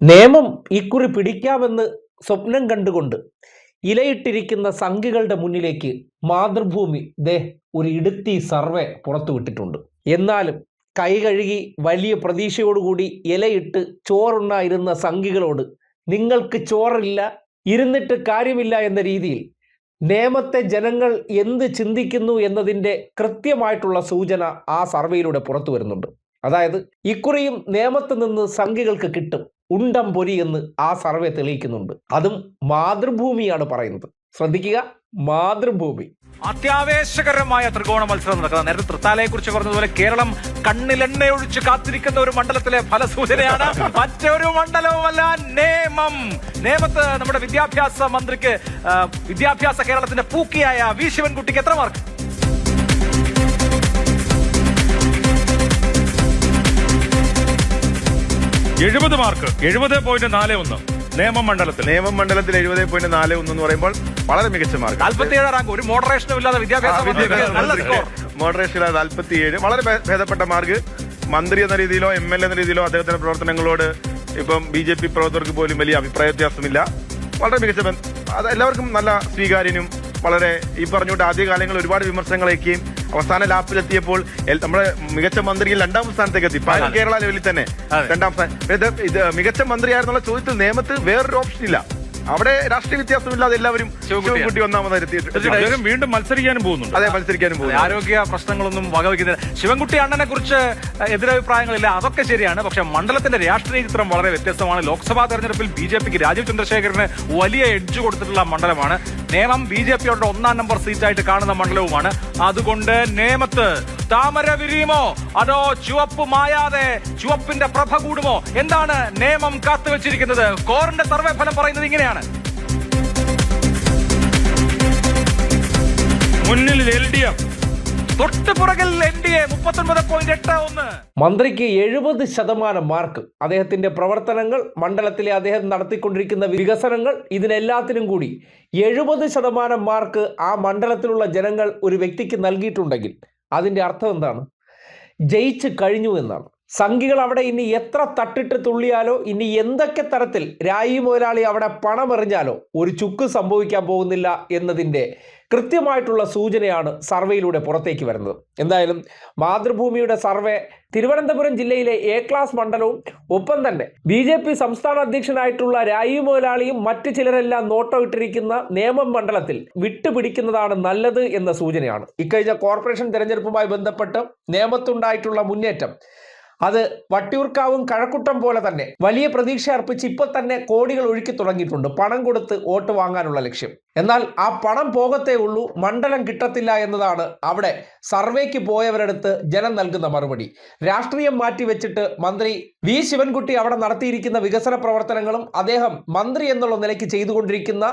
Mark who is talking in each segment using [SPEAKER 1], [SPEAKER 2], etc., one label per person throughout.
[SPEAKER 1] നിയമം ഇക്കുറി പിടിക്കാമെന്ന് സ്വപ്നം കണ്ടുകൊണ്ട് ഇലയിട്ടിരിക്കുന്ന സംഘികളുടെ മുന്നിലേക്ക് മാതൃഭൂമി ഒരു ഇടുത്തി സർവേ പുറത്തുവിട്ടിട്ടുണ്ട്. എന്നാലും കൈ കഴുകി വലിയ പ്രതീക്ഷയോടുകൂടി ഇലയിട്ട് ചോറുണ്ണായിരുന്ന സംഘികളോട് നിങ്ങൾക്ക് ചോറില്ല, ഇരുന്നിട്ട് കാര്യമില്ല എന്ന രീതിയിൽ നിയമത്തെ ജനങ്ങൾ എന്ത് ചിന്തിക്കുന്നു എന്നതിൻ്റെ കൃത്യമായിട്ടുള്ള സൂചന ആ സർവേയിലൂടെ പുറത്തു വരുന്നുണ്ട്. അതായത് ഇക്കുറിയും നിയമത്ത് നിന്ന് സംഘികൾക്ക് കിട്ടും ഉണ്ടം പൊരി എന്ന് ആ സർവേ തെളിയിക്കുന്നുണ്ട്. അതും മാതൃഭൂമിയാണ് പറയുന്നത്. ശ്രദ്ധിക്കുക, മാതൃഭൂമി.
[SPEAKER 2] അത്യാവേശകരമായ ത്രികോണ മത്സരം നടക്കുന്നത്. നേരത്തെ തൃത്താലയെ കുറിച്ച് പറഞ്ഞതുപോലെ കേരളം കണ്ണിലെണ്ണയൊഴിച്ച് കാത്തിരിക്കുന്ന ഒരു മണ്ഡലത്തിലെ ഫലസൂചനയാണ്. മറ്റൊരു മണ്ഡലവുമല്ല, നേമത്ത് നമ്മുടെ വിദ്യാഭ്യാസ മന്ത്രിക്ക് വിദ്യാഭ്യാസ കേരളത്തിന്റെ പൂക്കിയായ വി ശിവൻകുട്ടിക്ക് എത്ര മാർക്ക്?
[SPEAKER 3] 70 മാർക്ക്, 70.41. നേമം മണ്ഡലത്തിൽ
[SPEAKER 4] 70.41 എന്ന് പറയുമ്പോൾ വളരെ മികച്ച മാർക്ക്.
[SPEAKER 2] 47 റാങ്ക്. ഒരു മോഡറേഷനും ഇല്ലാതെ വിദ്യാഭ്യാസ
[SPEAKER 4] മോഡറേഷൻ 47 വളരെ ഭേദപ്പെട്ട മാർക്ക്. മന്ത്രി എന്ന രീതിയിലോ MLA എന്ന രീതിയിലോ അദ്ദേഹത്തിന്റെ പ്രവർത്തനങ്ങളോട് ഇപ്പം BJP പ്രവർത്തകർക്ക് പോലും വലിയ അഭിപ്രായ വ്യത്യാസമില്ല. വളരെ മികച്ച, അത് എല്ലാവർക്കും നല്ല സ്വീകാര്യനും വളരെ ഈ പറഞ്ഞുകൊണ്ട് ആദ്യകാലങ്ങളിൽ ഒരുപാട് വിമർശനങ്ങളേക്കും അവസാന ലാപ്പിലെത്തിയപ്പോൾ നമ്മുടെ മികച്ച മന്ത്രിയിൽ 2ാം സ്ഥാനത്തേക്ക് എത്തി. പാൻ കേരള ലെവലിൽ തന്നെ 2ാം സ്ഥാനം. ഇത് മികച്ച മന്ത്രിയായിരുന്നുള്ള ചോദ്യത്തിൽ നിയമത്ത് വേറൊരു ഓപ്ഷൻ ഇല്ല. അവിടെ രാഷ്ട്രീയ വ്യത്യാസമില്ലാതെ എല്ലാവരും ശിവൻകുട്ടി ഒന്നാമതായി
[SPEAKER 3] വീണ്ടും മത്സരിക്കാനും പോകുന്നുണ്ട്.
[SPEAKER 4] അതെ, മത്സരിക്കാനും പോകുന്നു.
[SPEAKER 2] ആരോഗ്യ പ്രശ്നങ്ങളൊന്നും വകവയ്ക്കുന്നില്ല. ശിവൻകുട്ടി അണ്ണനെ കുറിച്ച് എതിരഭിപ്രായങ്ങളില്ല, അതൊക്കെ ശരിയാണ്. പക്ഷെ മണ്ഡലത്തിന്റെ രാഷ്ട്രീയ ചിത്രം വളരെ വ്യത്യസ്തമാണ്. ലോക്സഭാ തെരഞ്ഞെടുപ്പിൽ BJPക്ക് രാജീവ് ചന്ദ്രശേഖരന് വലിയ എഡ്ജ് കൊടുത്തിട്ടുള്ള മണ്ഡലമാണ് നേമം. BJPയുടെ 1ാം നമ്പർ സീറ്റായിട്ട് കാണുന്ന മണ്ഡലവുമാണ്. അതുകൊണ്ട് നേമത്ത് താമര വിരിയുമോ അതോ ചുവപ്പ് മായാതെ ചുവപ്പിന്റെ പ്രഭ കൂടുമോ? എന്താണ് നേമം കാത്തുവെച്ചിരിക്കുന്നത്? കോറിന്റെ സർവേ ഫലം പറയുന്നത് ഇങ്ങനെയാണ്.
[SPEAKER 3] മുന്നിൽ LDF,
[SPEAKER 2] തൊട്ടുപുറകിൽ NDA 39.81.
[SPEAKER 1] മന്ത്രിക്ക് 70% മാർക്ക്. അദ്ദേഹത്തിന്റെ പ്രവർത്തനങ്ങൾ, മണ്ഡലത്തിലെ അദ്ദേഹം നടത്തിക്കൊണ്ടിരിക്കുന്ന വികസനങ്ങൾ, ഇതിനെല്ലാത്തിനും കൂടി 70% മാർക്ക് ആ മണ്ഡലത്തിലുള്ള ജനങ്ങൾ ഒരു വ്യക്തിക്ക് നൽകിയിട്ടുണ്ടെങ്കിൽ അതിൻ്റെ അർത്ഥം എന്താണ്? ജയിച്ച് കഴിഞ്ഞു എന്നാണ്. സംഘികൾ അവിടെ ഇനി എത്ര തട്ടിട്ട് തുള്ളിയാലോ, ഇനി എന്തൊക്കെ തരത്തിൽ രായി മുതലാളി അവിടെ പണമെറിഞ്ഞാലോ ഒരു ചുക്ക് സംഭവിക്കാൻ പോകുന്നില്ല എന്നതിൻ്റെ കൃത്യമായിട്ടുള്ള സൂചനയാണ് സർവേയിലൂടെ പുറത്തേക്ക് വരുന്നത്. എന്തായാലും മാതൃഭൂമിയുടെ സർവേ തിരുവനന്തപുരം ജില്ലയിലെ A ക്ലാസ് മണ്ഡലവും ഒപ്പം തന്നെ BJP സംസ്ഥാന അധ്യക്ഷനായിട്ടുള്ള രായി മുതലാളിയും മറ്റ് ചിലരെല്ലാം നോട്ടം ഇട്ടിരിക്കുന്ന നേമം മണ്ഡലത്തിൽ വിട്ടുപിടിക്കുന്നതാണ് നല്ലത് എന്ന സൂചനയാണ്. ഇക്കഴിഞ്ഞ കോർപ്പറേഷൻ തെരഞ്ഞെടുപ്പുമായി ബന്ധപ്പെട്ട് നേമത്തുണ്ടായിട്ടുള്ള മുന്നേറ്റം അത് വട്ടിയൂർക്കാവും കഴക്കൂട്ടം പോലെ തന്നെ വലിയ പ്രതീക്ഷ അർപ്പിച്ച് ഇപ്പോൾ തന്നെ കോടികൾ ഒഴുക്കി തുടങ്ങിയിട്ടുണ്ട്, പണം കൊടുത്ത് വോട്ട് വാങ്ങാനുള്ള ലക്ഷ്യം. എന്നാൽ ആ പണം പോകത്തേ ഉള്ളൂ, മണ്ഡലം കിട്ടത്തില്ല എന്നതാണ് അവിടെ സർവേക്ക് പോയവരടുത്ത് ജനം നൽകുന്ന മറുപടി. രാഷ്ട്രീയം മാറ്റിവെച്ചിട്ട് മന്ത്രി വി ശിവൻകുട്ടി അവിടെ നടത്തിയിരിക്കുന്ന വികസന പ്രവർത്തനങ്ങളും അദ്ദേഹം മന്ത്രി എന്നുള്ള നിലയ്ക്ക് ചെയ്തുകൊണ്ടിരിക്കുന്ന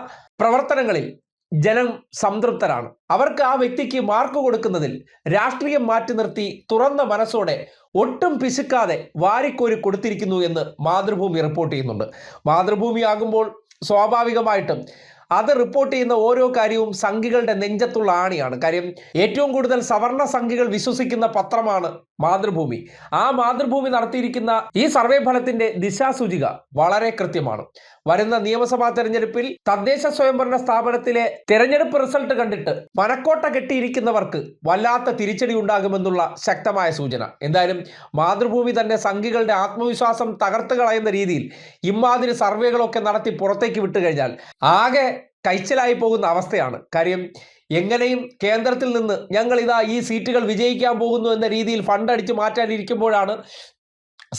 [SPEAKER 1] പ്രവർത്തനങ്ങളിൽ ജനം സംതൃപ്തരാണ്. അവർക്ക് ആ വ്യക്തിക്ക് മാർക്ക് കൊടുക്കുന്നതിൽ രാഷ്ട്രീയം മാറ്റി നിർത്തി തുറന്ന മനസ്സോടെ ഒട്ടും പിശുക്കാതെ വാരിക്കോരി കൊടുത്തിരിക്കുന്നു എന്ന് മാതൃഭൂമി റിപ്പോർട്ട് ചെയ്യുന്നുണ്ട്. മാതൃഭൂമി ആകുമ്പോൾ സ്വാഭാവികമായിട്ടും അത് റിപ്പോർട്ട് ചെയ്യുന്ന ഓരോ കാര്യവും സംഘികളുടെ നെഞ്ചത്തുള്ള ആണിയാണ്. കാര്യം ഏറ്റവും കൂടുതൽ സവർണ സംഘികൾ വിശ്വസിക്കുന്ന പത്രമാണ് മാതൃഭൂമി. ആ മാതൃഭൂമി നടത്തിയിരിക്കുന്ന ഈ സർവേ ഫലത്തിന്റെ ദിശാസൂചിക വളരെ കൃത്യമാണ്. വരുന്ന നിയമസഭാ തെരഞ്ഞെടുപ്പിൽ തദ്ദേശ സ്വയംഭരണ സ്ഥാപനത്തിലെ തെരഞ്ഞെടുപ്പ് റിസൾട്ട് കണ്ടിട്ട് മനക്കോട്ട കെട്ടിയിരിക്കുന്നവർക്ക് വല്ലാത്ത തിരിച്ചടി ഉണ്ടാകുമെന്നുള്ള ശക്തമായ സൂചന. എന്തായാലും മാതൃഭൂമി തന്നെ സംഘികളുടെ ആത്മവിശ്വാസം തകർത്ത് കളയുന്ന രീതിയിൽ ഇമാതിരി സർവേകളൊക്കെ നടത്തി പുറത്തേക്ക് വിട്ടുകഴിഞ്ഞാൽ ആകെ കൈച്ചലായി പോകുന്ന അവസ്ഥയാണ്. കാര്യം എങ്ങനെയും കേന്ദ്രത്തിൽ നിന്ന് ഞങ്ങൾ ഈ സീറ്റുകൾ വിജയിക്കാൻ പോകുന്നു എന്ന രീതിയിൽ ഫണ്ട് അടിച്ചു മാറ്റാനിരിക്കുമ്പോഴാണ്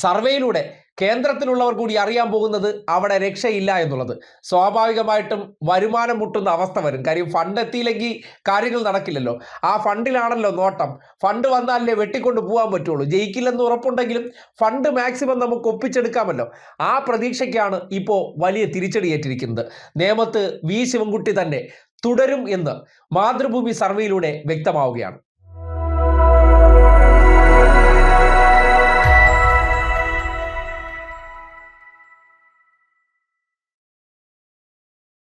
[SPEAKER 1] സർവേയിലൂടെ കേന്ദ്രത്തിലുള്ളവർ കൂടി അറിയാൻ പോകുന്നത് അവിടെ രക്ഷയില്ല എന്നുള്ളത്. സ്വാഭാവികമായിട്ടും വരുമാനം മുട്ടുന്ന അവസ്ഥ വരും. കാര്യം ഫണ്ട് എത്തിയില്ലെങ്കിൽ കാര്യങ്ങൾ നടക്കില്ലല്ലോ. ആ ഫണ്ടിലാണല്ലോ നോട്ടം. ഫണ്ട് വന്നാലേ വെട്ടിക്കൊണ്ട് പോകാൻ പറ്റുള്ളൂ. ജയിക്കില്ലെന്ന് ഉറപ്പുണ്ടെങ്കിലും ഫണ്ട് മാക്സിമം നമുക്ക് ഒപ്പിച്ചെടുക്കാമല്ലോ. ആ പ്രതീക്ഷയ്ക്കാണ് ഇപ്പോൾ വലിയ തിരിച്ചടിയേറ്റിരിക്കുന്നത്. നേമത്ത് വി ശിവൻകുട്ടി തന്നെ തുടരും എന്ന് മാതൃഭൂമി സർവേയിലൂടെ വ്യക്തമാവുകയാണ്.